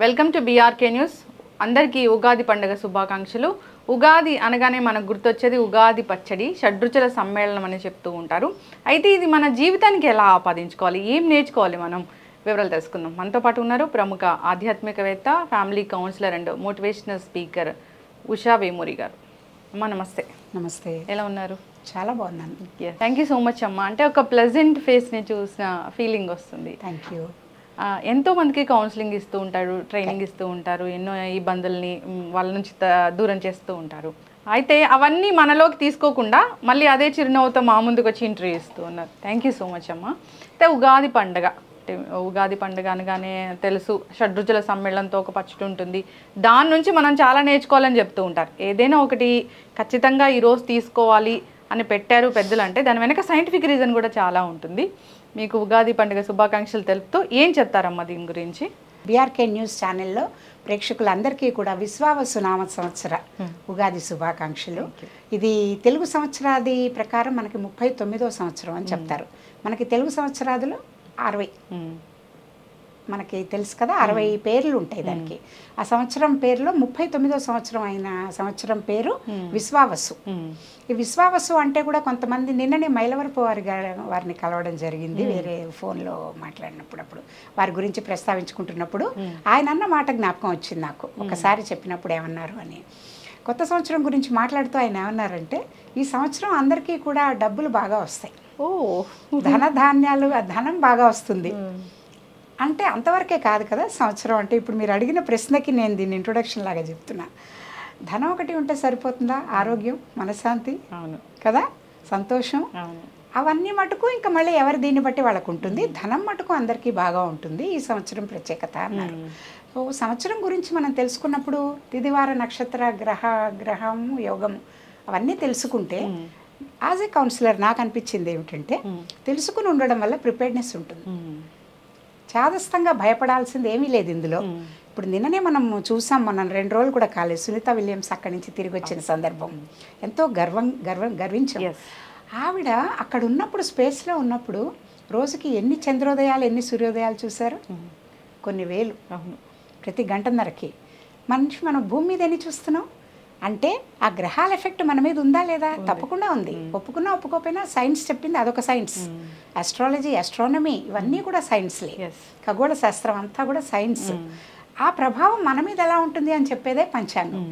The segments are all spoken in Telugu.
Welcome to BRK news. అందరికీ ఉగాది పండుగ శుభాకాంక్షలు. ఉగాది అనగానే మనకు గుర్తొచ్చేది ఉగాది పచ్చడి, షడ్రుచుల సమ్మేళనం అని చెప్తూ ఉంటారు. అయితే ఇది మన జీవితానికి ఎలా ఆపాదించుకోవాలి, ఏం నేర్చుకోవాలి, మనం వివరాలు తెలుసుకుందాం. మనతో పాటు ఉన్నారు ప్రముఖ ఆధ్యాత్మికవేత్త, family counsellor and motivational speaker Usha Vemuri గారు. అమ్మ నమస్తే. నమస్తే. ఎలా ఉన్నారు? చాలా బాగున్నాను. థ్యాంక్ యూ సో మచ్ అమ్మ. అంటే ఒక ప్లెజెంట్ ఫేస్ని చూసిన ఫీలింగ్ వస్తుంది. Thank you. ఎంతో మందికి కౌన్సిలింగ్ ఇస్తూ ఉంటారు, ట్రైనింగ్ ఇస్తూ ఉంటారు, ఎన్నో ఇబ్బందుల్ని వాళ్ళ నుంచి దూరం చేస్తూ ఉంటారు. అయితే అవన్నీ మనలోకి తీసుకోకుండా మళ్ళీ అదే చిరునవ్వుతో మా ముందుకు వచ్చి ఇంటర్వ్యూ ఇస్తూ ఉన్నారు. థ్యాంక్ యూ సో మచ్ అమ్మ. అయితే ఉగాది పండుగ, ఉగాది పండుగ అనగానే తెలుసు, షడ్రుచుల సమ్మేళనంతో ఒక పచ్చడి ఉంటుంది. దాని నుంచి మనం చాలా నేర్చుకోవాలని చెప్తూ ఉంటారు. ఏదైనా ఒకటి ఖచ్చితంగా ఈరోజు తీసుకోవాలి అని పెట్టారు పెద్దలు అంటే దాని వెనక సైంటిఫిక్ రీజన్ కూడా చాలా ఉంటుంది. మీకు ఉగాది పండుగ శుభాకాంక్షలు తెలుపుతూ ఏం చెప్తారమ్మా దీని గురించి? బీఆర్కే న్యూస్ ఛానల్లో ప్రేక్షకులందరికీ కూడా విశ్వావసు నామ సంవత్సర ఉగాది శుభాకాంక్షలు. ఇది తెలుగు సంవత్సరాది ప్రకారం మనకి 39వ సంవత్సరం అని చెప్తారు. మనకి తెలుగు సంవత్సరాదులు 60, మనకి తెలుసు కదా, 60 పేర్లు ఉంటాయి దానికి. ఆ సంవత్సరం పేరులో 39వ సంవత్సరం అయిన సంవత్సరం పేరు విశ్వావసు. ఈ విశ్వావసు అంటే కూడా కొంతమంది, నిన్ననే మైలవరపు వారిని కలవడం జరిగింది, వేరే ఫోన్లో మాట్లాడినప్పుడు వారి గురించి ప్రస్తావించుకుంటున్నప్పుడు ఆయన అన్న మాట జ్ఞాపకం వచ్చింది నాకు. ఒకసారి చెప్పినప్పుడు ఏమన్నారు అని, కొత్త సంవత్సరం గురించి మాట్లాడుతూ ఆయన ఏమన్నారంటే, ఈ సంవత్సరం అందరికీ కూడా డబ్బులు బాగా వస్తాయి, ధనధాన్యాలు, ధనం బాగా వస్తుంది అంటే. అంతవరకే కాదు కదా సంవత్సరం అంటే. ఇప్పుడు మీరు అడిగిన ప్రశ్నకి నేను దీన్ని ఇంట్రొడక్షన్ లాగా చెప్తున్నా. ధనం ఒకటి ఉంటే సరిపోతుందా? ఆరోగ్యం, మనశ్శాంతి, అవును కదా, సంతోషం, అవన్నీ మటుకు ఇంకా మళ్ళీ ఎవరి దీన్ని బట్టి వాళ్ళకు ఉంటుంది. ధనం మటుకు అందరికీ బాగా ఉంటుంది. ఈ సంవత్సరం ప్రత్యేకత అన్నారు. సో సంవత్సరం గురించి మనం తెలుసుకున్నప్పుడు తిదివార నక్షత్ర గ్రహము యోగము అవన్నీ తెలుసుకుంటే, యాజ్ ఏ కౌన్సిలర్ నాకు అనిపించింది ఏమిటంటే, తెలుసుకుని ఉండడం వల్ల ప్రిపేర్డ్నెస్ ఉంటుంది. చాదస్తంగా భయపడాల్సింది ఏమీ లేదు ఇందులో. ఇప్పుడు నిన్ననే మనం చూసాం, మనం 2 రోజులు కూడా కాలేదు, సునీత విలియమ్స్ అక్కడి నుంచి తిరిగి వచ్చిన సందర్భం ఎంతో గర్వించాం. ఆవిడ అక్కడ ఉన్నప్పుడు, స్పేస్లో ఉన్నప్పుడు రోజుకి ఎన్ని చంద్రోదయాలు, ఎన్ని సూర్యోదయాలు చూశారు? కొన్ని వేలు, ప్రతి గంటన్నరకి. మనం భూమి మీద ఎన్ని చూస్తున్నాం అంటే, ఆ గ్రహాల ఎఫెక్ట్ మన మీద ఉందా లేదా? తప్పకుండా ఉంది. ఒప్పుకున్నా ఒప్పుకోకపోయినా సైన్స్ చెప్పింది అదొక సైన్స్. ఆస్ట్రాలజీ, ఆస్ట్రానమీ ఇవన్నీ కూడా సైన్స్లే. ఖగోళ శాస్త్రం అంతా కూడా సైన్స్. ఆ ప్రభావం మన మీద ఎలా ఉంటుంది అని చెప్పేదే పంచాంగం.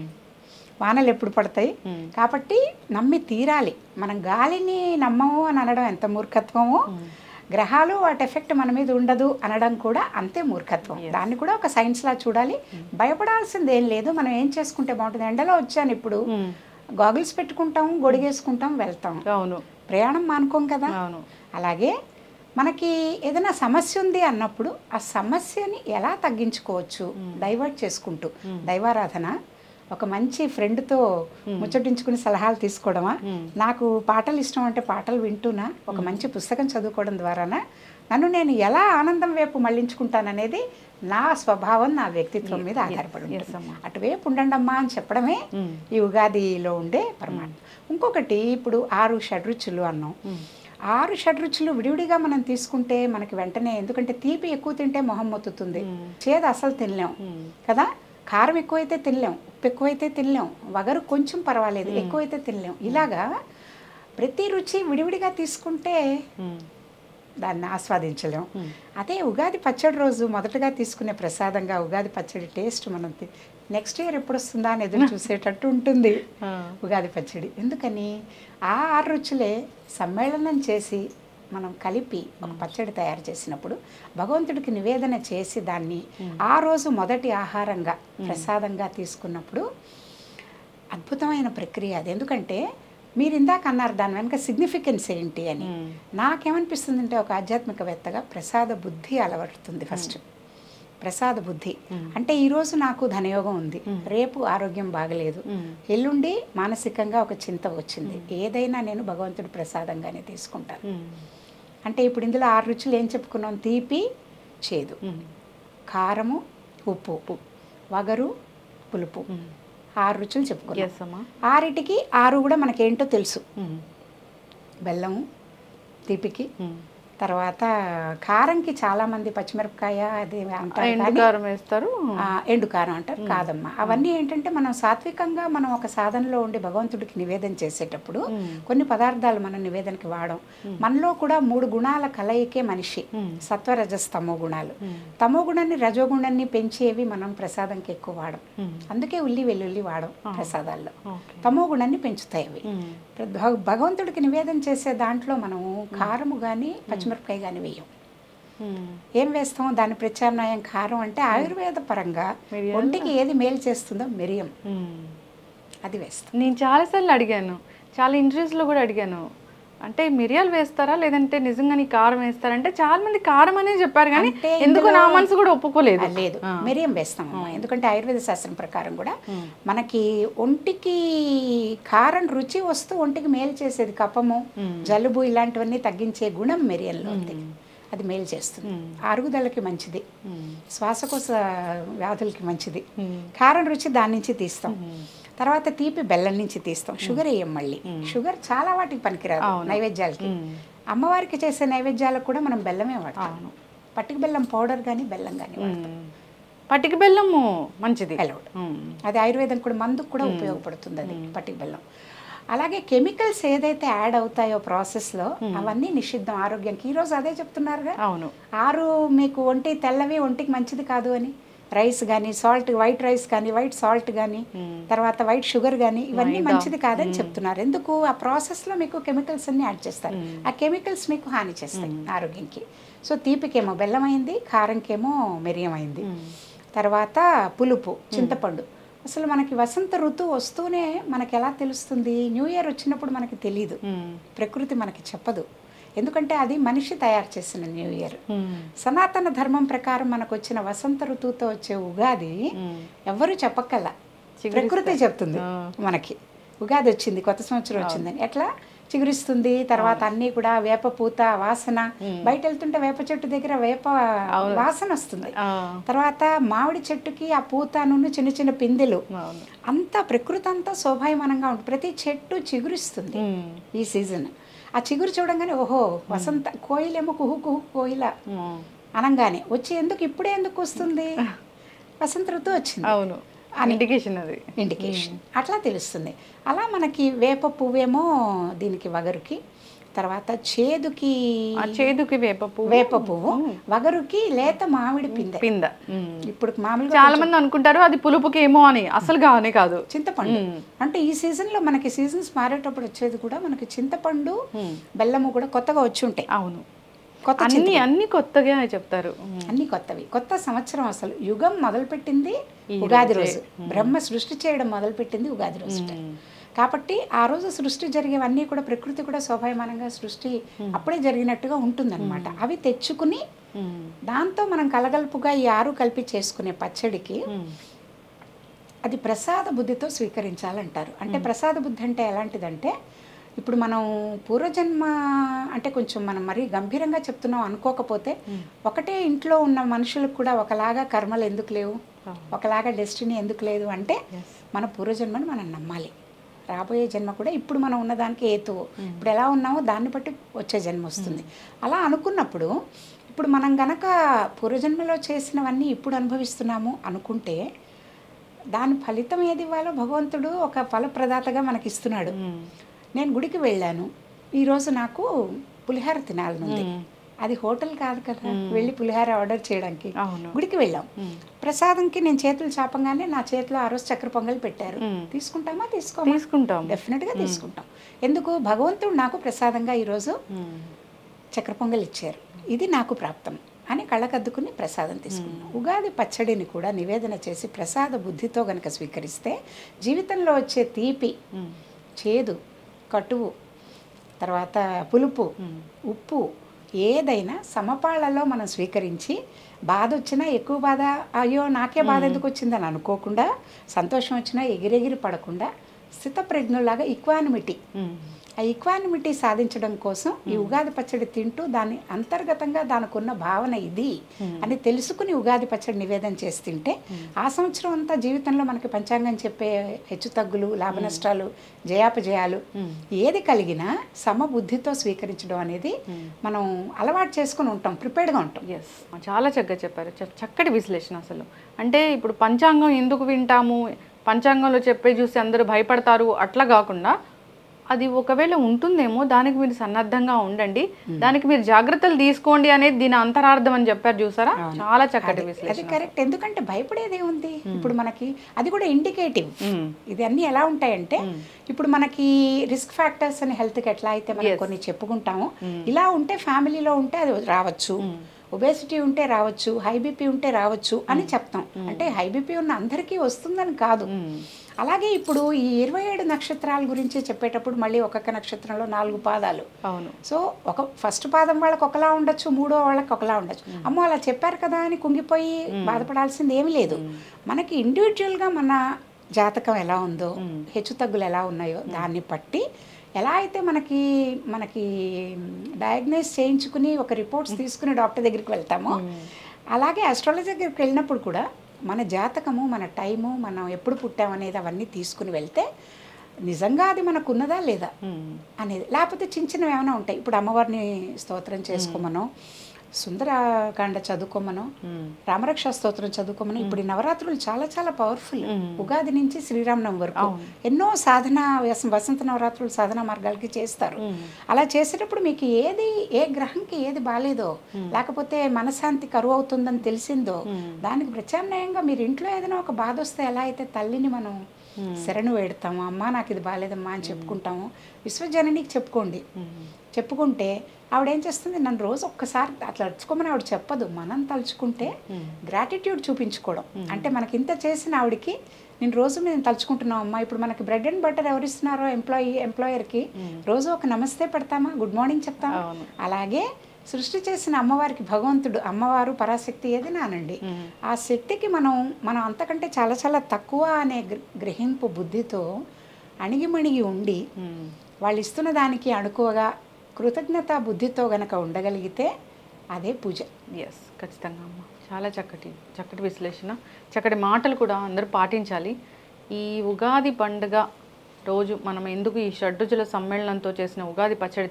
వానలు ఎప్పుడు పడతాయి కాబట్టి నమ్మి తీరాలి. మనం గాలిని నమ్మము అని అనడం ఎంత మూర్ఖత్వమో, గ్రహాలు వాటి ఎఫెక్ట్ మన మీద ఉండదు అనడం కూడా అంతే మూర్ఖత్వం. దాన్ని కూడా ఒక సైన్స్లా చూడాలి. భయపడాల్సింది ఏం లేదు. మనం ఏం చేసుకుంటే బాగుంటుంది? ఎండలో వచ్చాను ఇప్పుడు, గాగుల్స్ పెట్టుకుంటాం, గొడిగేసుకుంటాం, వెళ్తాం, అవును, ప్రయాణం మానుకోం కదా. అలాగే మనకి ఏదైనా సమస్య ఉంది అన్నప్పుడు ఆ సమస్యని ఎలా తగ్గించుకోవచ్చు, డైవర్ట్ చేసుకుంటూ దైవారాధన, ఒక మంచి ఫ్రెండ్తో ముచ్చటించుకుని సలహాలు తీసుకోవడమా, నాకు పాటలు ఇష్టం అంటే పాటలు వింటూనా, ఒక మంచి పుస్తకం చదువుకోవడం ద్వారానా నన్ను నేను ఎలా ఆనందం వైపు మళ్ళించుకుంటాననేది నా స్వభావం, నా వ్యక్తిత్వం మీద ఆధారపడి ఉంటుంది. అటువైపు ఉండండమ్మా అని చెప్పడమే ఈ ఉగాదిలో ఉండే పరమాత్మ. ఇంకొకటి, ఇప్పుడు 6 షడ్రుచులు అన్నాం. 6 షడ్రుచులు విడివిడిగా మనం తీసుకుంటే మనకి వెంటనే, ఎందుకంటే తీపి ఎక్కువ తింటే మొహం మొత్తుతుంది, చేదు అసలు తినలేం కదా, కారం ఎక్కువైతే తినలేం, ఉప్పు ఎక్కువైతే తినలేం, వగరు కొంచెం పర్వాలేదు, ఎక్కువైతే తినలేం. ఇలాగా ప్రతి రుచి విడివిడిగా తీసుకుంటే దాన్ని ఆస్వాదించలేం. అదే ఉగాది పచ్చడి రోజు మొదటగా తీసుకునే ప్రసాదంగా ఉగాది పచ్చడి టేస్ట్ మనం నెక్స్ట్ ఇయర్ ఎప్పుడు వస్తుందా అని ఎదురు చూసేటట్టు ఉంటుంది ఉగాది పచ్చడి. ఎందుకని ఆ 6 రుచులే సమ్మేళనం చేసి మనం కలిపి ఒక పచ్చడి తయారు చేసినప్పుడు, భగవంతుడికి నివేదన చేసి దాన్ని ఆ రోజు మొదటి ఆహారంగా, ప్రసాదంగా తీసుకున్నప్పుడు అద్భుతమైన ప్రక్రియ అది. ఎందుకంటే మీరు ఇందాక అన్నారు దాని వెనక సిగ్నిఫికెన్స్ ఏంటి అని. నాకేమనిపిస్తుంది అంటే, ఒక ఆధ్యాత్మికవేత్తగా ప్రసాద బుద్ధి అలవడుతుంది. ఫస్ట్ ప్రసాద బుద్ధి అంటే, ఈరోజు నాకు ధనయోగం ఉంది, రేపు ఆరోగ్యం బాగలేదు, ఎల్లుండి మానసికంగా ఒక చింత వచ్చింది, ఏదైనా నేను భగవంతుడి ప్రసాదంగానే తీసుకుంటాను. అంటే ఇప్పుడు ఇందులో 6 రుచులు ఏం చెప్పుకున్నాం? తీపి, చేదు, కారము, ఉప్పు, వగరు, పులుపు, 6 రుచులు చెప్పుకున్నాం. 6టికి 6 కూడా మనకేంటో తెలుసు. బెల్లము తీపికి, తర్వాత కారంకి చాలా మంది పచ్చిమిరపకాయ అది అంటారు, ఎండుకారం వేస్తారు, ఎండు కారం అంటారు. కాదమ్మా, అవన్నీ ఏంటంటే మనం సాత్వికంగా మనం ఒక సాధనలో ఉండి భగవంతుడికి నివేదన చేసేటప్పుడు కొన్ని పదార్థాలు మనం నివేదనకి వాడం. మనలో కూడా 3 గుణాల కలయికే మనిషి, సత్వ రజస్ తమో గుణాలు. తమో గుణాన్ని రజోగుణాన్ని పెంచేవి మనం ప్రసాదంకి ఎక్కువ వాడం. అందుకే ఉల్లి వెల్లుల్లి వాడం ప్రసాదాల్లో, తమో గుణాన్ని పెంచుతాయి అవి. భగవంతుడికి నివేదన చేసే దాంట్లో మనం కారము కానీ పచ్చిమిరపకాయ కానీ వేయం. ఏం వేస్తాం దాని ప్రత్యామ్నాయం? కారం. అంటే ఆయుర్వేద పరంగా ఒంటికి ఏది మేలు చేస్తుందో మిరియం, అది వేస్తాం. నేను చాలాసార్లు అడిగాను, చాలా ఇంటర్వ్యూస్లో కూడా అడిగాను, అంటే మిరియాలు వేస్తారా లేదంటే నిజంగా కారం వేస్తారంటే చాలా మంది కారం అనే చెప్పారు, కానీ ఎందుకు నా మనసు కూడా ఒప్పుకోలేదు. లేదు, మిరియం వేస్తామమ్మా. ఎందుకంటే ఆయుర్వేద శాస్త్రం ప్రకారం కూడా మనకి ఒంటికి కారం రుచి వస్తూ ఒంటికి మేలు చేసేది, కఫము జలుబు ఇలాంటివన్నీ తగ్గించే గుణం మిరియంలో ఉంది. అది మేలు చేస్తుంది, అరుగుదలకి మంచిది, శ్వాసకోశ వ్యాధులకి మంచిది. కారం రుచి దాని నుంచి తీస్తాం. తర్వాత తీపి బెల్లం నుంచి తీస్తాం. షుగర్ వేయం మళ్ళీ. షుగర్ చాలా వాటికి పనికిరాదు నైవేద్యాలకి. అమ్మవారికి చేసే నైవేద్యాలకు కూడా మనం బెల్లమే వాడతాం. పట్టిక బెల్లం పౌడర్ కానీ బెల్లం కానీ వాడతాం. పట్టిక బెల్లము మంచిది, అది ఆయుర్వేదం కూడా మందుకు కూడా ఉపయోగపడుతుంది అది పట్టిక బెల్లం. అలాగే కెమికల్స్ ఏదైతే యాడ్ అవుతాయో ప్రాసెస్లో అవన్నీ నిషిద్ధం ఆరోగ్యానికి. ఈరోజు అదే చెప్తున్నారుగా, 6 మీకు ఒంటి తెల్లవి ఒంటికి మంచిది కాదు అని. రైస్ కానీ, సాల్ట్, వైట్ రైస్ కానీ, వైట్ సాల్ట్ కానీ, తర్వాత వైట్ షుగర్ కానీ, ఇవన్నీ మంచిది కాదని చెప్తున్నారు. ఎందుకు? ఆ ప్రాసెస్లో మీకు కెమికల్స్ అన్ని యాడ్ చేస్తారు. ఆ కెమికల్స్ మీకు హాని చేస్తాయి ఆరోగ్యంకి. సో తీపికేమో బెల్లం అయింది, కారంకేమో మిరియం అయింది. తర్వాత పులుపు, చింతపండు. అసలు మనకి వసంత ఋతువు వస్తూనే మనకి ఎలా తెలుస్తుంది? న్యూ ఇయర్ వచ్చినప్పుడు మనకి తెలియదు, ప్రకృతి మనకి చెప్పదు. ఎందుకంటే అది మనిషి తయారు చేసిన న్యూ ఇయర్. సనాతన ధర్మం ప్రకారం మనకు వచ్చిన వసంత ఋతువుతో వచ్చే ఉగాది ఎవరు చెప్పక్కల, ప్రకృతి చెప్తుంది మనకి. ఉగాది వచ్చింది, కొత్త సంవత్సరం వచ్చిందని. ఎట్లా చిగురిస్తుంది. తర్వాత అన్నీ కూడా వేప పూత వాసన, బయట వెళ్తుంటే వేప చెట్టు దగ్గర వేప వాసన వస్తుంది. తర్వాత మామిడి చెట్టుకి ఆ పూతను చిన్న చిన్న పిందెలు, అంతా ప్రకృతి అంతా శోభాయమానంగా ఉంటుంది. ప్రతి చెట్టు చిగురిస్తుంది ఈ సీజన్. ఆ చిగురు చూడంగానే ఓహో వసంత, కోయిలేమో కుహు కుహు కోయిల అనగానే వచ్చి ఎందుకు ఇప్పుడే ఎందుకు వస్తుంది, వసంత ఋతువు వచ్చింది. అవును, ఇండికేషన్, అది ఇండికేషన్, అట్లా తెలుస్తుంది. అలా మనకి వేప పువ్వేమో దీనికి వగరుకి, తర్వాత చేదుకి వేప పువ్వు, వగరుకి లేత మామిడి పింద. ఇప్పుడు మామూలుగా చాలా మంది అనుకుంటారు అది పులుపుకి ఏమో అని, అసలు కానే కాదు, చింతపండు. అంటే ఈ సీజన్ లో మనకి సీజన్స్ మారేటప్పుడు వచ్చేది కూడా మనకి చింతపండు బెల్లము కూడా కొత్తగా వచ్చి ఉంటాయి. అవును, అన్ని కొత్తగా చెప్తారు, అన్ని కొత్తవి. కొత్త సంవత్సరం అసలు యుగం మొదలుపెట్టింది ఉగాది రోజు. బ్రహ్మ సృష్టి చేయడం మొదలుపెట్టింది ఉగాది రోజు. కాబట్టి ఆ రోజు సృష్టి జరిగేవన్నీ కూడా ప్రకృతి కూడా శోభాయమానంగా సృష్టి అప్పుడే జరిగినట్టుగా ఉంటుందన్నమాట. అవి తెచ్చుకుని దాంతో మనం కలగలుపుగా ఈ 6 కలిపి చేసుకునే పచ్చడికి అది ప్రసాద బుద్ధితో స్వీకరించాలంటారు. అంటే ప్రసాద బుద్ధి అంటే ఎలాంటిదంటే, ఇప్పుడు మనం పూర్వజన్మ అంటే కొంచెం మనం మరీ గంభీరంగా చెప్తున్నాం అనుకోకపోతే, ఒకటే ఇంట్లో ఉన్న మనుషులకు కూడా ఒకలాగా కర్మలు ఎందుకు లేవు, ఒకలాగా డెస్టినీ ఎందుకు లేదు అంటే మన పూర్వజన్మను మనం నమ్మాలి. రాబోయే జన్మ కూడా ఇప్పుడు మనం ఉన్నదానికి హేతువు. ఇప్పుడు ఎలా ఉన్నామో దాన్ని బట్టి వచ్చే జన్మ వస్తుంది. అలా అనుకున్నప్పుడు ఇప్పుడు మనం గనక పూర్వజన్మలో చేసినవన్నీ ఇప్పుడు అనుభవిస్తున్నాము అనుకుంటే దాని ఫలితం ఏది ఇవ్వాలో భగవంతుడు ఒక ఫలప్రదాతగా మనకి ఇస్తున్నాడు. నేను గుడికి వెళ్ళాను, ఈరోజు నాకు పులిహార తినాలనుంది. అది హోటల్ కాదు కదా వెళ్ళి పులిహార ఆర్డర్ చేయడానికి. గుడికి వెళ్ళాం, ప్రసాదంకి నేను చేతులు చాపంగానే నా చేతిలో ఆ రోజు చక్కెర పొంగల్ పెట్టారు. తీసుకుంటామా? తీసుకుంటాం, డెఫినెట్గా తీసుకుంటాం. ఎందుకు? భగవంతుడు నాకు ప్రసాదంగా ఈరోజు చక్కెర పొంగల్ ఇచ్చారు, ఇది నాకు ప్రాప్తం అని కళ్ళకద్దుకుని ప్రసాదం తీసుకున్నాం. ఉగాది పచ్చడిని కూడా నివేదన చేసి ప్రసాద బుద్ధితో గనక స్వీకరిస్తే జీవితంలో వచ్చే తీపి, చేదు, కటువు, తర్వాత పులుపు, ఉప్పు ఏదైనా సమపాళ్లలో మనం స్వీకరించి, బాధ వచ్చినా ఎక్కువ బాధ అయ్యో నాకే బాధ ఎందుకు వచ్చిందని అనుకోకుండా, సంతోషం వచ్చినా ఎగిరెగిరి పడకుండా స్థితప్రజ్ఞులాగా ఈక్వానిమిటీ. ఆ ఈక్వానిమిటీ సాధించడం కోసం ఈ ఉగాది పచ్చడి తింటూ దాని అంతర్గతంగా దానికి ఉన్న భావన ఇది అని తెలుసుకుని ఉగాది పచ్చడి నివేదన చేసి తింటే ఆ సంవత్సరం అంతా జీవితంలో మనకి పంచాంగం చెప్పే హెచ్చుతగ్గులు లాభ నష్టాలు జయాపజయాలు ఏది కలిగినా సమబుద్ధితో స్వీకరించడం అనేది మనం అలవాటు చేసుకుని ఉంటాం, ప్రిపేర్డ్గా ఉంటాం. ఎస్, చాలా చక్కగా చెప్పారు. చక్కటి విశ్లేషణ. అసలు అంటే ఇప్పుడు పంచాంగం ఎందుకు వింటాము, పంచాంగంలో చెప్పే చూసి అందరూ భయపడతారు అట్లా కాకుండా అది ఒకవేళ ఉంటుందేమో దానికి మీరు సన్నద్ధంగా ఉండండి, దానికి మీరు జాగ్రత్తలు తీసుకోండి అనేది దీని అంతరార్థం అని చెప్పారు చూసారా. చాలా చక్కటి విశ్లేషణ. అది కరెక్ట్. ఎందుకంటే భయపడేది ఏముంది, ఇప్పుడు మనకి అది కూడా ఇండికేటివ్. ఇది అన్ని ఎలా ఉంటాయంటే ఇప్పుడు మనకి రిస్క్ ఫ్యాక్టర్స్ అని హెల్త్కి ఎట్లా అయితే మనం కొన్ని చెప్పుకుంటామో ఇలా ఉంటే ఫ్యామిలీలో ఉంటే అది రావచ్చు, ఒబేసిటీ ఉంటే రావచ్చు, హై బీపీ ఉంటే రావచ్చు అని చెప్తాం. అంటే హై బీపీ ఉన్న అందరికీ వస్తుందని కాదు. అలాగే ఇప్పుడు ఈ 27 నక్షత్రాల గురించి చెప్పేటప్పుడు మళ్ళీ ఒక్కొక్క నక్షత్రంలో 4 పాదాలు. అవును. సో ఒక ఫస్ట్ పాదం వాళ్ళకి ఒకలా ఉండొచ్చు, మూడో వాళ్ళకి ఒకలా ఉండొచ్చు. అమ్మో అలా చెప్పారు కదా అని కుంగిపోయి బాధపడాల్సింది ఏమీ లేదు. మనకి ఇండివిజువల్గా మన జాతకం ఎలా ఉందో, హెచ్చుతగ్గులు ఎలా ఉన్నాయో దాన్ని బట్టి ఎలా అయితే మనకి డయాగ్నైజ్ చేయించుకుని ఒక రిపోర్ట్స్ తీసుకుని డాక్టర్ దగ్గరికి వెళ్తామో అలాగే ఆస్ట్రాలజీ దగ్గరికి వెళ్ళినప్పుడు కూడా మన జాతకము, మన టైము, మనం ఎప్పుడు పుట్టామనేది అవన్నీ తీసుకుని వెళ్తే నిజంగా అది మనకు ఉన్నదా లేదా అనేది. లేకపోతే చిన్న చిన్నవి ఏమైనా ఉంటాయి. ఇప్పుడు అమ్మవారిని స్తోత్రం చేసుకోమనో, సుందరకాండ చదువుకోమనో, రామరక్ష స్తోత్రం చదువుకోమనో. ఇప్పుడు ఈ నవరాత్రులు చాలా చాలా పవర్ఫుల్. ఉగాది నుంచి శ్రీరామనవమి వరకు ఎన్నో సాధన, వసంత నవరాత్రులు సాధన మార్గాలకి చేస్తారు. అలా చేసేటప్పుడు మీకు ఏ గ్రహంకి ఏది బాగాలేదో, లేకపోతే మనశాంతి కరువు అవుతుందని తెలిసిందో దానికి ప్రత్యామ్నాయంగా మీరు ఇంట్లో ఏదైనా ఒక బాధ వస్తే ఎలా అయితే తల్లిని మనం శరణు వేడతాము, అమ్మ నాకు ఇది బాగాలేదమ్మా అని చెప్పుకుంటాము, విశ్వజననికి చెప్పుకుంటే ఆవిడ ఏం చేస్తుంది, నన్ను రోజు ఒక్కసారి అట్లా తలుచుకోమని ఆవిడ చెప్పదు. మనం తలుచుకుంటే గ్రాటిట్యూడ్ చూపించుకోవడం. అంటే మనకి ఇంత చేసిన ఆవిడకి నేను రోజు మేము తలుచుకుంటున్నాం అమ్మా. ఇప్పుడు మనకి బ్రెడ్ అండ్ బటర్ ఎవరిస్తున్నారో ఎంప్లాయర్కి రోజు ఒక నమస్తే పెడతామా, గుడ్ మార్నింగ్ చెప్తామా. అలాగే సృష్టి చేసిన అమ్మవారికి భగవంతుడు, అమ్మవారు పరాశక్తి ఏది నానండి, ఆ శక్తికి మనం అంతకంటే చాలా చాలా తక్కువ అనే గ్రహింపు బుద్ధితో అణిగిమణిగి ఉండి వాళ్ళు ఇస్తున్న దానికి అణుకువగా కృతజ్ఞత బుద్ధితో గనక ఉండగలిగితే అదే పూజ. ఎస్, ఖచ్చితంగా అమ్మ. చాలా చక్కటి విశ్లేషణ, చక్కటి మాటలు కూడా అందరూ పాటించాలి. ఈ ఉగాది పండుగ రోజు మనం ఎందుకు ఈ షడ్రుచుల సమ్మేళనంతో చేసిన ఉగాది పచ్చడి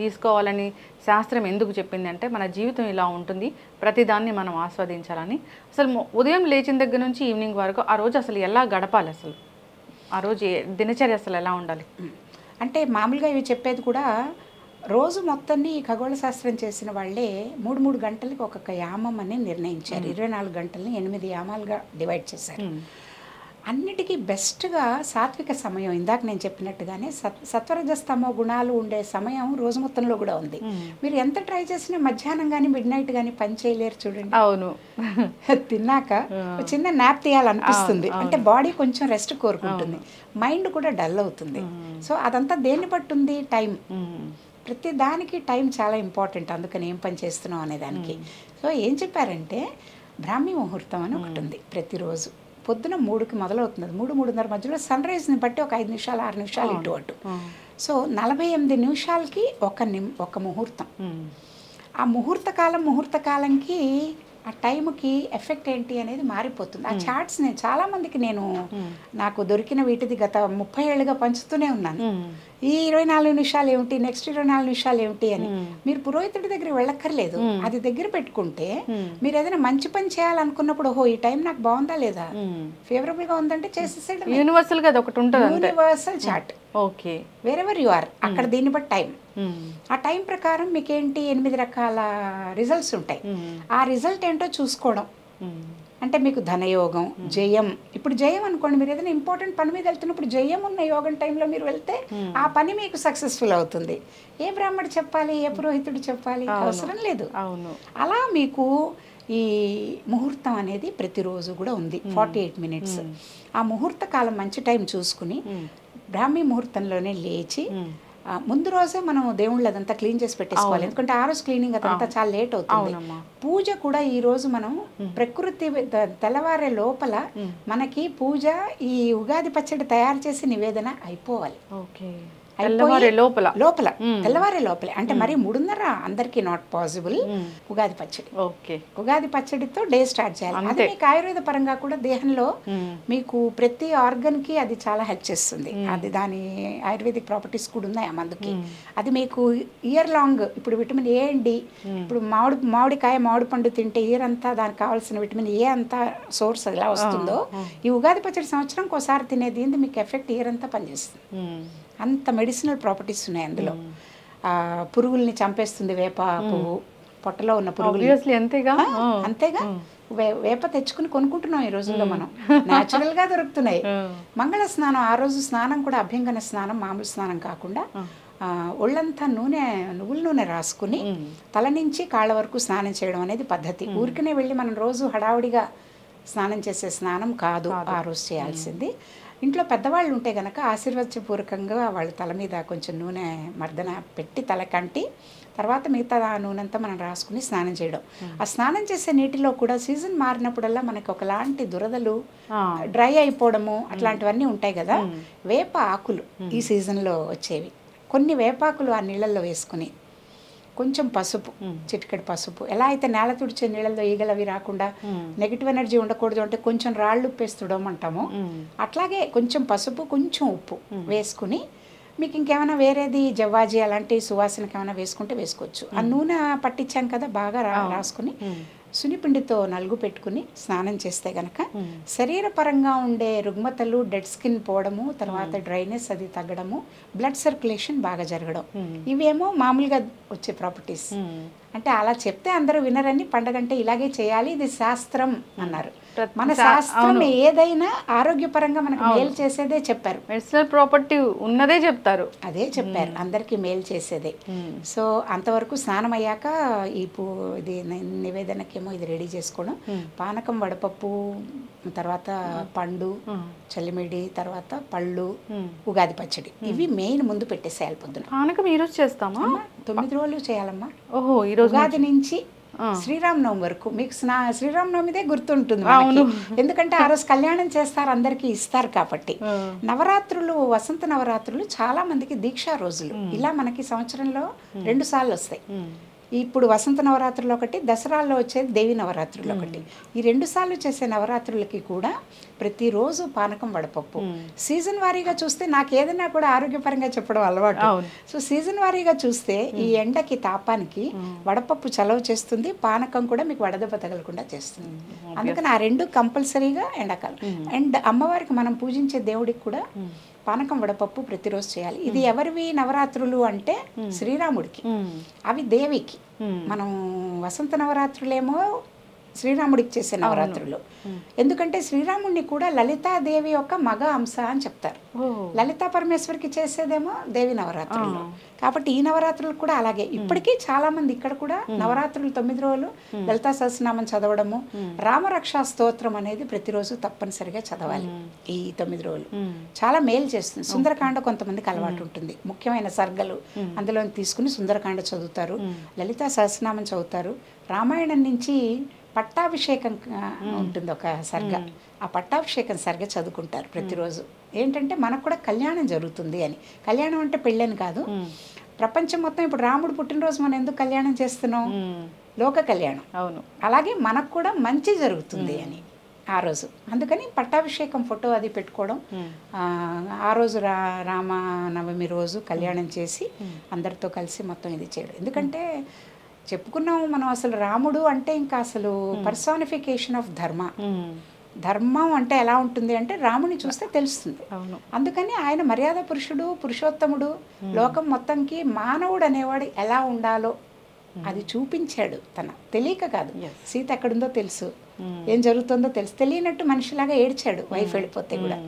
తీసుకోవాలని శాస్త్రం ఎందుకు చెప్పింది అంటే మన జీవితం ఇలా ఉంటుంది, ప్రతిదాన్ని మనం ఆస్వాదించాలని. అసలు ఉదయం లేచిన దగ్గర నుంచి ఈవినింగ్ వరకు ఆ రోజు అసలు ఎలా గడపాలి, అసలు ఆ రోజు దినచర్య అసలు ఎలా ఉండాలి అంటే మామూలుగా ఇవి చెప్పేది కూడా రోజు మొత్తాన్ని ఈ ఖగోళ శాస్త్రం చేసిన వాళ్ళే 3 గంటలకి ఒక్కొక్క యామం అని నిర్ణయించారు. 24 గంటలని 8 యామాలుగా డివైడ్ చేశారు. అన్నిటికీ బెస్ట్గా సాత్విక సమయం, ఇందాక నేను చెప్పినట్టుగానే సత్వరజస్తమో గుణాలు ఉండే సమయం రోజు మొత్తంలో కూడా ఉంది. మీరు ఎంత ట్రై చేసినా మధ్యాహ్నం కానీ మిడ్ నైట్ కానీ పని చేయలేరు చూడండి. అవును. తిన్నాక చిన్న నాప్ తీయాలనిపిస్తుంది. అంటే బాడీ కొంచెం రెస్ట్ కోరుకుంటుంది, మైండ్ కూడా డల్ అవుతుంది. సో అదంతా దేన్ని బట్టి ఉంది, టైం. ప్రతి దానికి టైం చాలా ఇంపార్టెంట్. అందుకని ఏం పని చేస్తున్నాం అనే దానికి. సో ఏం చెప్పారంటే బ్రాహ్మీ ముహూర్తం అని ఒకటి ఉంది. ప్రతిరోజు పొద్దున 3కి మొదలవుతుంది. 3-3:30 మధ్యలో సన్ రైజ్ని బట్టి ఒక 5 నిమిషాలు 6 నిమిషాలు ఇటు అటు. సో 48 నిమిషాలకి ఒక ముహూర్తం. ఆ ముహూర్త కాలంకి ఆ టైంకి ఎఫెక్ట్ ఏంటి అనేది మారిపోతుంది. ఆ చార్ట్స్ నేను చాలామందికి నాకు దొరికిన వీటిది గత 30 ఏళ్ళుగా పంచుతూనే ఉన్నాను. ఈ 24 నిమిషాలు ఏమిటి, నెక్స్ట్ 24 నిమిషాలు ఏమిటి అని. మీరు పురోహితుడి దగ్గర వెళ్ళక్కర్లేదు. అది దగ్గర పెట్టుకుంటే మీరు ఏదైనా మంచి పని చేయాలనుకున్నప్పుడు ఓహో ఈ టైం నాకు బాగుందా లేదా, ఫేవరబుల్ గా ఉందంటే చేసేసేయడం. యూనివర్సల్ గా ఒకటి ఉంటుంది, universal chart. Okay, wherever you are అక్కడ దీన్ని బట్టి టైం. ఆ టైం ప్రకారం మీకేంటి 8 రకాల రిజల్ట్స్ ఉంటాయి. ఆ రిజల్ట్ ఏంటో చూసుకోవడం. అంటే మీకు ధనయోగం, జయం. ఇప్పుడు జయం అనుకోండి, మీరు ఏదైనా ఇంపార్టెంట్ పని మీద వెళ్తున్నప్పుడు జయం ఉన్న యోగం టైంలో మీరు వెళ్తే ఆ పని మీకు సక్సెస్ఫుల్ అవుతుంది. ఏ బ్రాహ్మడు చెప్పాలి, ఏ పురోహితుడు చెప్పాలి, అవసరం లేదు. అలా మీకు ఈ ముహూర్తం అనేది ప్రతిరోజు కూడా ఉంది, 48 మినిట్స్. ఆ ముహూర్త కాలం మంచి టైం చూసుకుని బ్రాహ్మీ ముహూర్తంలోనే లేచి ముందు రోజే మనం దేవుళ్ళు అదంతా క్లీన్ చేసి పెట్టేసుకోవాలి. ఎందుకంటే ఆ రోజు క్లీనింగ్ అదంతా చాలా లేట్ అవుతుంది. పూజ కూడా ఈ రోజు మనం ప్రకృతి తెల్లవారే లోపల మనకి పూజ, ఈ ఉగాది పచ్చడి తయారు చేసి నివేదన అయిపోవాలి. తెల్లవారే లోపల లోపల తెల్లవారే లోపలే అంటే మరి 3:30 అందరికీ నాట్ పాసిబుల్. ఉగాది పచ్చడి, ఓకే, ఉగాది పచ్చడితో డే స్టార్ట్ చేయాలి. అది మీకు ఆయుర్వేద పరంగా కూడా దేహంలో మీకు ప్రతి ఆర్గన్ కి అది చాలా హెల్ప్ చేస్తుంది. అది దాని ఆయుర్వేదిక్ ప్రాపర్టీస్ కూడా ఉన్నాయి ఆ మందుకి. అది మీకు ఇయర్ లాంగ్ ఇప్పుడు విటమిన్ ఏ అండ్ డి, ఇప్పుడు మామిడికాయ మామిడి పండు తింటే ఇయర్ అంతా దానికి కావాల్సిన విటమిన్ ఏ అంతా సోర్స్ ఎలా వస్తుందో ఈ ఉగాది పచ్చడి సంవత్సరంకి ఒకసారి తినేది మీకు ఎఫెక్ట్ ఇయర్ అంతా పనిచేస్తుంది. అంత మెడిసినల్ ప్రాపర్టీస్ ఉన్నాయి అందులో. పురుగుల్ని చంపేస్తుంది వేప పువ్వు, పొట్టలో ఉన్న పురుగులు. అంతేగా వేప తెచ్చుకుని కొనుక్కుంటున్నాం ఈ రోజుల్లో మనం, న్యాచురల్ గా దొరుకుతున్నాయి. మంగళ స్నానం ఆ రోజు స్నానం కూడా అభ్యంగన స్నానం, మామూలు స్నానం కాకుండా ఒళ్ళంతా నూనె, నువ్వుల నూనె రాసుకుని తల నుంచి కాళ్ళ వరకు స్నానం చేయడం అనేది పద్ధతి. ఊరికనే వెళ్ళి మనం రోజు హడావుడిగా స్నానం చేసే స్నానం కాదు ఆ రోజు చేయాల్సింది. ఇంట్లో పెద్దవాళ్ళు ఉంటే గనక ఆశీర్వచపూర్వకంగా వాళ్ళ తల మీద కొంచెం నూనె మర్దన పెట్టి తలకంటి తర్వాత మిగతా ఆ నూనెంతా మనం రాసుకుని స్నానం చేయడం. ఆ స్నానం చేసే నీటిలో కూడా సీజన్ మారినప్పుడల్లా మనకి ఒకలాంటి దురదలు, డ్రై అయిపోవడము అట్లాంటివన్నీ ఉంటాయి కదా. వేప ఆకులు ఈ సీజన్లో వచ్చేవి, కొన్ని వేపాకులు ఆ నీళ్ళల్లో వేసుకుని కొంచెం పసుపు, చిటికెడు పసుపు, ఎలా అయితే నేల తుడిచే నీళ్ళల్లో ఈగలవి రాకుండా నెగిటివ్ ఎనర్జీ ఉండకూడదు అంటే కొంచెం రాళ్ళు ఉప్పేస్తుడం అంటాము, అట్లాగే కొంచెం పసుపు కొంచెం ఉప్పు వేసుకుని మీకు ఇంకేమైనా వేరేది జవ్వాజీ అలాంటి సువాసనకి ఏమైనా వేసుకుంటే వేసుకోవచ్చు. ఆ నూనె పట్టించాం కదా బాగా రాసుకుని సునిపిండితో నలుగు పెట్టుకుని స్నానం చేస్తే గనక శరీరపరంగా ఉండే రుగ్మతలు, డెడ్ స్కిన్ పోవడము, తర్వాత డ్రైనెస్ అది తగ్గడము, బ్లడ్ సర్క్యులేషన్ బాగా జరగడం, ఇవేమో మామూలుగా వచ్చే ప్రాపర్టీస్. అంటే అలా చెప్తే అందరూ వినరని, పండగంటే ఇలాగే చేయాలి, ఇది శాస్త్రం అన్నారు. మన శాస్త్రం ఏదైనా ఆరోగ్యపరంగా మనకు మేలు చేసేదే చెప్పారు. మెడిసినల్ ప్రాపర్టీ ఉన్నదే చెప్తారు, అదే చెప్పారు, అందరికీ మేలు చేసేదే. సో అంతవరకు స్నానం అయ్యాక ఇది నివేదనకేమో ఇది రెడీ చేసుకోవడం, పానకం, వడపప్పు, తర్వాత పండు, చల్లిమిడి, తర్వాత పళ్ళు, ఉగాది పచ్చడి, ఇవి మెయిన్ ముందు పెట్టేసేయాలి పొద్దున. పానకం ఈ రోజు చేస్తామా? 9 రోజులు చేయాలమ్మా. ఓహో, ఈ రోజు ఉగాది నుంచి శ్రీరామనవమి వరకు. మీకు శ్రీరామనవమిదే గుర్తుంటుంది, ఎందుకంటే ఆ రోజు కళ్యాణం చేస్తారు, అందరికీ ఇస్తారు కాబట్టి. నవరాత్రులు, వసంత నవరాత్రులు చాలా మందికి దీక్షా రోజులు. ఇలా మనకి సంవత్సరంలో 2 సార్లు వస్తాయి. ఇప్పుడు వసంత నవరాత్రులు ఒకటి, దసరాల్లో వచ్చేది దేవి నవరాత్రులు ఒకటి. ఈ 2 సార్లు చేసే నవరాత్రులకి కూడా ప్రతిరోజు పానకం, వడపప్పు. సీజన్ వారీగా చూస్తే నాకు ఏదైనా కూడా ఆరోగ్యపరంగా చెప్పడం అలవాటు. సో సీజన్ వారీగా చూస్తే ఈ ఎండకి, తాపానికి వడపప్పు చలవ చేస్తుంది, పానకం కూడా మీకు వడదెబ్బ తగలకుండా చేస్తుంది. అందుకని ఆ 2 కంపల్సరీగా ఎండాకాలం. అండ్ అమ్మవారికి మనం పూజించే దేవుడికి కూడా పానకం, వడపప్పు ప్రతిరోజు చేయాలి. ఇది ఎవరివి నవరాత్రులు అంటే శ్రీరాముడికి, అవి దేవికి. మనం వసంత నవరాత్రులేమో శ్రీరాముడికి చేసే నవరాత్రులు. ఎందుకంటే శ్రీరాముడిని కూడా లలితాదేవి యొక్క మగ అంశ అని చెప్తారు. లలితా పరమేశ్వరికి చేసేదేమో దేవి నవరాత్రులు. కాబట్టి ఈ నవరాత్రులు కూడా అలాగే. ఇప్పటికీ చాలా మంది ఇక్కడ కూడా నవరాత్రులు 9 రోజులు లలితా సహస్రనామం చదవడము, రామరక్షా స్తోత్రం అనేది ప్రతిరోజు తప్పనిసరిగా చదవాలి. ఈ 9 రోజులు చాలా మేలు చేస్తుంది. సుందరకాండ కొంతమందికి అలవాటు ఉంటుంది, ముఖ్యమైన సర్గలు అందులో తీసుకుని సుందరకాండ చదువుతారు, లలితా సహస్రనామం చదువుతారు. రామాయణం నుంచి పట్టాభిషేకం ఉంటుంది ఒక సర్గ, ఆ పట్టాభిషేకం సర్గ చదువుకుంటారు ప్రతిరోజు. ఏంటంటే మనకు కూడా కళ్యాణం జరుగుతుంది అని. కళ్యాణం అంటే పెళ్ళని కాదు, ప్రపంచం మొత్తం ఇప్పుడు రాముడు పుట్టినరోజు మనం ఎందుకు కళ్యాణం చేస్తున్నాం? లోక కళ్యాణం. అవును, అలాగే మనకు కూడా మంచి జరుగుతుంది అని ఆ రోజు. అందుకని పట్టాభిషేకం ఫోటో అది పెట్టుకోవడం, ఆ రోజు రామనవమి రోజు కళ్యాణం చేసి అందరితో కలిసి మొత్తం ఇది చేయడం. ఎందుకంటే చెప్పుకున్నాము మనం, అసలు రాముడు అంటే ఇంకా అసలు పర్సానిఫికేషన్ ఆఫ్ ధర్మ. ధర్మం అంటే ఎలా ఉంటుంది అంటే రాముని చూస్తే తెలుస్తుంది. అందుకని ఆయన మర్యాద పురుషుడు, పురుషోత్తముడు, లోకం మొత్తంకి మానవుడు అనేవాడు ఎలా ఉండాలో అది చూపించాడు. తన తెలియక కాదు, సీత ఎక్కడుందో తెలుసు, ఏం జరుగుతుందో తెలుసు, తెలియనట్టు మనిషిలాగా ఏడ్చాడు వైఫ్ వెళ్ళిపోతే కూడా.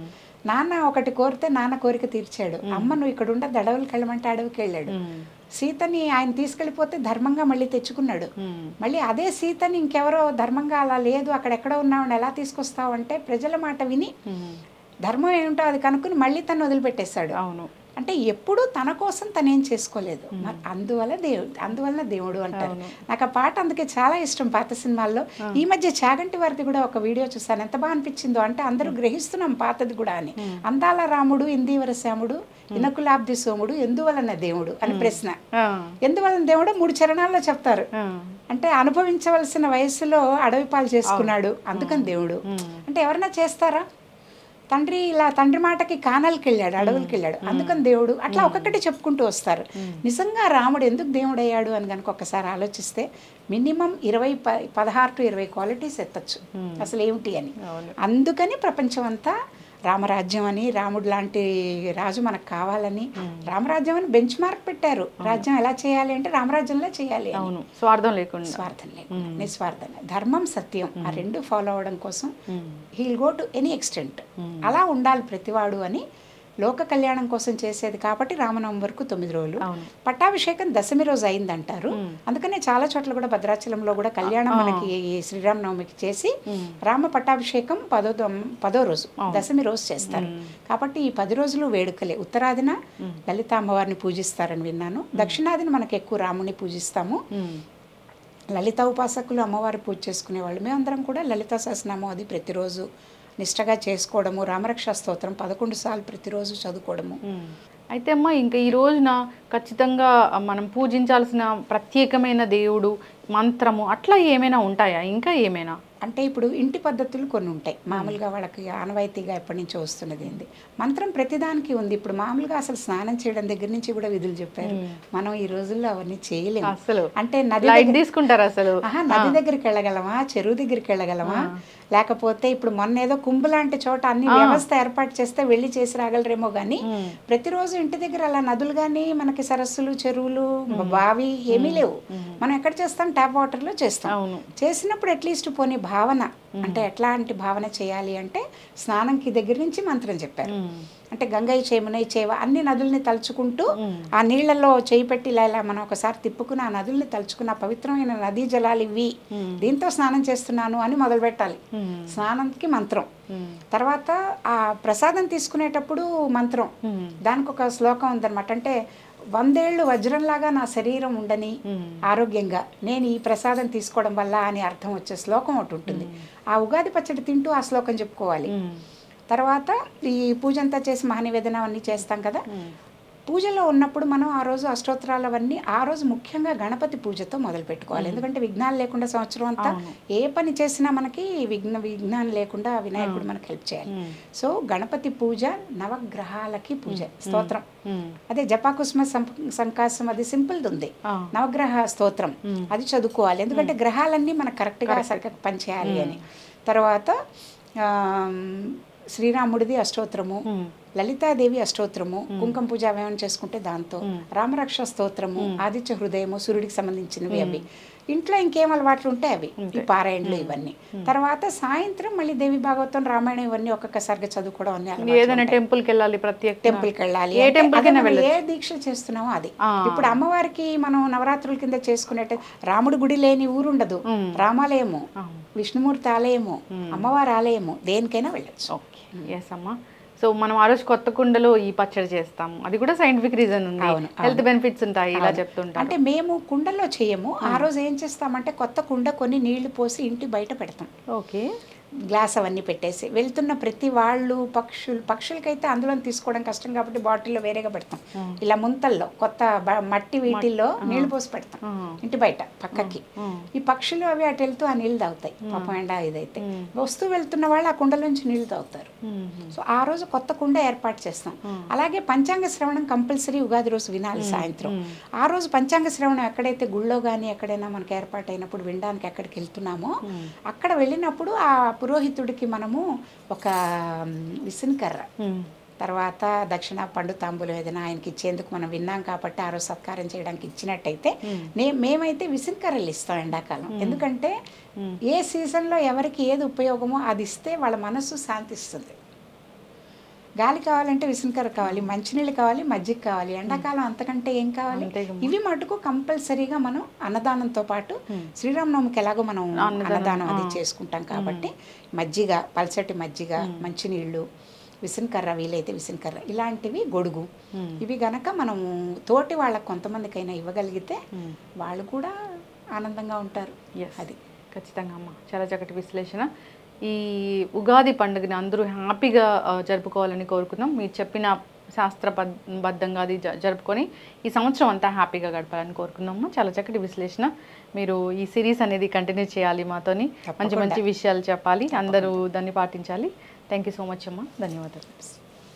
నాన్న ఒకటి కోరితే నాన్న కోరిక తీర్చాడు. అమ్మ నువ్వు ఇక్కడ ఉండ, అడవులకి వెళ్ళమంటే అడవికి వెళ్ళాడు. సీతని ఆయన తీసుకెళ్ళిపోతే ధర్మంగా మళ్ళీ తెచ్చుకున్నాడు. మళ్ళీ అదే సీతని ఇంకెవరో ధర్మంగా అలా లేదు, అక్కడెక్కడో ఉన్నావు ఎలా తీసుకొస్తావు అంటే ప్రజల మాట విని ధర్మం ఏమిటో అది కనుక్కుని మళ్ళీ తను వదిలిపెట్టేశాడు. అవును, అంటే ఎప్పుడూ తన కోసం తనేం చేసుకోలేదు, మరి అందువలన దేవుడు అంటారు. నాకు ఆ పాట అందుకే చాలా ఇష్టం పాత సినిమాల్లో. ఈ మధ్య చాగంటి వారిది కూడా ఒక వీడియో చూసాను, ఎంత బాగా అనిపించిందో. అంటే అందరూ గ్రహిస్తున్నాం పాతది కూడా అని. అందాల రాముడు ఇందీవర శ్యాముడు ఇనకులాబ్ది సోముడు ఎందువలన దేవుడు అని ప్రశ్న. ఎందువలన దేవుడు 3 చరణాల్లో చెప్తారు. అంటే అనుభవించవలసిన వయసులో అడవి పాలు చేసుకున్నాడు అందుకని దేవుడు. అంటే ఎవరైనా చేస్తారా? తండ్రి మాటకి కానాలకి వెళ్ళాడు, అడవులకి వెళ్ళాడు అందుకని దేవుడు. అట్లా ఒక్కొక్కటి చెప్పుకుంటూ వస్తారు. నిజంగా రాముడు ఎందుకు దేవుడు అయ్యాడు అని కనుక ఒక్కసారి ఆలోచిస్తే మినిమం 16 to 20 క్వాలిటీస్ ఎత్తచ్చు అసలు ఏమిటి అని. అందుకని ప్రపంచం అంతా రామరాజ్యం అని, రాముడు లాంటి రాజు మనకు కావాలని, రామరాజ్యం అని బెంచ్ మార్క్ పెట్టారు. రాజ్యం ఎలా చేయాలి అంటే రామరాజ్యంలో చేయాలి, స్వార్థం లేకుండా, నిస్వార్థంగా, ధర్మం సత్యం ఆ 2 ఫాలో అవడం కోసం he'll go to any extent. అలా ఉండాలి ప్రతివాడు అని లోక కళ్యాణం కోసం చేసేది. కాబట్టి రామనవమి వరకు 9 రోజులు. పట్టాభిషేకం దశమి రోజు అయిందంటారు. అందుకనే చాలా చోట్ల కూడా భద్రాచలంలో కూడా కళ్యాణం మనకి శ్రీరామనవమికి చేసి రామ పట్టాభిషేకం 10వ రోజు దశమి రోజు చేస్తారు. కాబట్టి ఈ 10 రోజులు వేడుకలే. ఉత్తరాదిన లలిత అమ్మవారిని పూజిస్తారని విన్నాను. దక్షిణాదిన మనకి ఎక్కువ రాముని పూజిస్తాము. లలిత ఉపాసకులు అమ్మవారి పూజ చేసుకునేవాళ్ళు. మేమందరం కూడా లలితా సహస్రనామం అది ప్రతిరోజు నిష్టగా చేసుకోవడము, రామరక్షా స్తోత్రం 11 సార్లు ప్రతిరోజు చదువుకోవడము. అయితే అమ్మ ఇంకా ఈ రోజున ఖచ్చితంగా మనం పూజించాల్సిన ప్రత్యేకమైన దేవుడు మంత్రము అట్లా ఏమైనా ఉంటాయా? ఇంకా ఏమైనా అంటే ఇప్పుడు ఇంటి పద్ధతులు కొన్ని ఉంటాయి. మామూలుగా వాళ్ళకి ఆనవాయితీగా ఎప్పటి నుంచో వస్తున్నది ఏంది మంత్రం ప్రతిదానికి ఉంది. ఇప్పుడు మామూలుగా అసలు స్నానం చేయడం దగ్గర నుంచి కూడా విధులు చెప్పారు. మనం ఈ రోజుల్లో అవన్నీ చేయలేము. అసలు అంటే నది తీసుకుంటారు అసలు నది దగ్గరికి వెళ్ళగలమా, చెరువు దగ్గరికి వెళ్ళగలమా, లేకపోతే ఇప్పుడు మొన్న ఏదో కుంభ లాంటి చోట అన్ని వ్యవస్థ ఏర్పాటు చేస్తే వెళ్ళి చేసి రాగలరేమో కానీ ప్రతిరోజు ఇంటి దగ్గర అలా నదులు కానీ మనకి సరస్సులు, చెరువులు, బావి ఏమీ లేవు. మనం ఎక్కడ చేస్తాం? ట్యాప్ వాటర్లో చేస్తాం. చేసినప్పుడు అట్లీస్ట్ పోనీ భావన అంటే ఎట్లాంటి భావన చేయాలి అంటే స్నానంకి దగ్గర నుంచి మంత్రం చెప్పారు. అంటే గంగయ్య చేమునయ్య చేవ అన్ని నదుల్ని తలుచుకుంటూ ఆ నీళ్లలో చేయి పెట్టి ఇలా మనం ఒకసారి తిప్పుకుని ఆ నదుల్ని తలుచుకున్న పవిత్రమైన నదీ జలాలు ఇవి, దీంతో స్నానం చేస్తున్నాను అని మొదలు పెట్టాలి. స్నానంకి మంత్రం. తర్వాత ఆ ప్రసాదం తీసుకునేటప్పుడు మంత్రం. దానికి ఒక శ్లోకం ఉందన్నమాట. అంటే 100 ఏళ్ళు వజ్రంలాగా నా శరీరం ఉండని ఆరోగ్యంగా నేను ఈ ప్రసాదం తీసుకోవడం వల్ల అని అర్థం వచ్చే శ్లోకం ఒకటి ఉంటుంది. ఆ ఉగాది పచ్చడి తింటూ ఆ శ్లోకం చెప్పుకోవాలి. తర్వాత ఈ పూజ అంతా చేసి మహానివేదన అవన్నీ చేస్తాం కదా. పూజలో ఉన్నప్పుడు మనం ఆ రోజు అష్టోత్తరాలు అవన్నీ ఆ రోజు ముఖ్యంగా గణపతి పూజతో మొదలు పెట్టుకోవాలి. ఎందుకంటే విఘ్నాలు లేకుండా సంవత్సరం అంతా ఏ పని చేసినా మనకి విఘ్నాలు లేకుండా వినాయకుడు మనకు హెల్ప్ చేయాలి. సో గణపతి పూజ, నవగ్రహాలకి పూజ, స్తోత్రం అదే జపాకుస్మ సంకాసం అది సింపుల్ది ఉంది. నవగ్రహ స్తోత్రం అది చదువుకోవాలి. ఎందుకంటే గ్రహాలన్నీ మనకు కరెక్ట్గా పనిచేయాలి అని. తర్వాత శ్రీరాముడిది అష్టోత్తరము, లలితాదేవి అష్టోత్తరము, కుంకుమ పూజ అవేమని చేసుకుంటే దాంతో, రామరక్ష స్తోత్రము, ఆదిత్య హృదయము సూర్యుడికి సంబంధించినవి అవి. ఇంట్లో ఇంకేం అలవాట్లు ఉంటే అవి ఈ పారాయణలు ఇవన్నీ. తర్వాత సాయంత్రం మళ్ళీ దేవి భాగవతం, రామాయణం ఇవన్నీ ఒక్కొక్కసారిగా చదువుకోవడం అన్ని. ఏదైనా టెంపుల్కి వెళ్ళాలి, ప్రత్యేక టెంపుల్కి వెళ్ళాలి, ఏ దీక్ష చేస్తున్నామో అది. ఇప్పుడు అమ్మవారికి మనం నవరాత్రుల కింద చేసుకునేట్టు రాముడి గుడి లేని ఊరుండదు. రామాలయము, విష్ణుమూర్తి ఆలయము, అమ్మవారి ఆలయము, దేనికైనా వెళ్ళచ్చు. ఎస్ అమ్మా. సో మనం ఆ రోజు కొత్త కుండలో ఈ పచ్చడి చేస్తాము, అది కూడా సైంటిఫిక్ రీజన్ ఉంది, హెల్త్ బెనిఫిట్స్ ఉంటాయి ఇలా చెప్తుంటాం. అంటే మేము కుండల్లో చేయము. ఆ రోజు ఏం చేస్తామంటే కొత్త కుండ కొన్ని నీళ్లు పోసి ఇంటి బయట పెడతాం. ఓకే. గ్లాస్ అవన్నీ పెట్టేసి వెళ్తున్న ప్రతి వాళ్ళు పక్షులకైతే అందులో తీసుకోవడం కష్టం కాబట్టి బాటిల్లో వేరేగా పెడతాం. ఇలా ముంతల్లో కొత్త మట్టి వీటిల్లో నీళ్లు పోసి పెడతాం ఇంటి బయట పక్కకి. ఈ పక్షులు అవి అటు వెళ్తూ ఆ నీళ్లు తాగుతాయి. పాపం ఎండా ఇదైతే వస్తూ వెళ్తున్న వాళ్ళు ఆ కుండలోంచి నీళ్లు తాగుతారు. సో ఆ రోజు కొత్త కుండ ఏర్పాటు చేస్తాం. అలాగే పంచాంగ శ్రవణం కంపల్సరీ ఉగాది రోజు వినాలి సాయంత్రం. ఆ రోజు పంచాంగ శ్రవణం ఎక్కడైతే గుళ్ళో కానీ ఎక్కడైనా మనకు ఏర్పాటు అయినప్పుడు వినడానికి ఎక్కడికి వెళ్తున్నామో అక్కడ వెళ్ళినప్పుడు ఆ పురోహితుడికి మనము ఒక విసినకర్ర, తర్వాత దక్షిణ పండు తాంబూలం ఏదైనా ఆయనకి ఇచ్చేందుకు మనం విన్నాం కాబట్టి ఆ రోజు సత్కారం చేయడానికి ఇచ్చినట్టయితే మేమైతే విసినకర్రలు ఇస్తాం ఎండాకాలం. ఎందుకంటే ఏ సీజన్లో ఎవరికి ఏది ఉపయోగమో అది ఇస్తే వాళ్ళ మనసు శాంతిస్తుంది. గాలి కావాలంటే విసినకర్ర కావాలి, మంచినీళ్ళు కావాలి, మజ్జిగ కావాలి. ఎండాకాలం అంతకంటే ఏం కావాలి? ఇవి మటుకు కంపల్సరీగా మనం అన్నదానంతో పాటు శ్రీరామనవమికి ఎలాగో మనం అన్నదానం అది చేసుకుంటాం కాబట్టి మజ్జిగ, పల్సటి మజ్జిగ, మంచినీళ్ళు, విసనకర్ర, వీలైతే విసనకర్ర, ఇలాంటివి గొడుగు. ఇవి గనక మనం తోటి వాళ్ళకి కొంతమందికైనా ఇవ్వగలిగితే వాళ్ళు కూడా ఆనందంగా ఉంటారు. అది ఖచ్చితంగా అమ్మ, చాలా చక్కటి విశ్లేషణ. ఈ ఉగాది పండుగని అందరూ హ్యాపీగా జరుపుకోవాలని కోరుకుందాం. మీరు చెప్పిన శాస్త్రబద్ధంగా అది జరుపుకొని ఈ సంవత్సరం అంతా హ్యాపీగా గడపాలని కోరుకుందాము. చాలా చక్కటి విశ్లేషణ. మీరు ఈ సిరీస్ అనేది కంటిన్యూ చేయాలి, మాతోని మంచి మంచి విషయాలు చెప్పాలి, అందరూ దాన్ని పాటించాలి. థ్యాంక్ యూ సో మచ్ అమ్మ, ధన్యవాదాలు.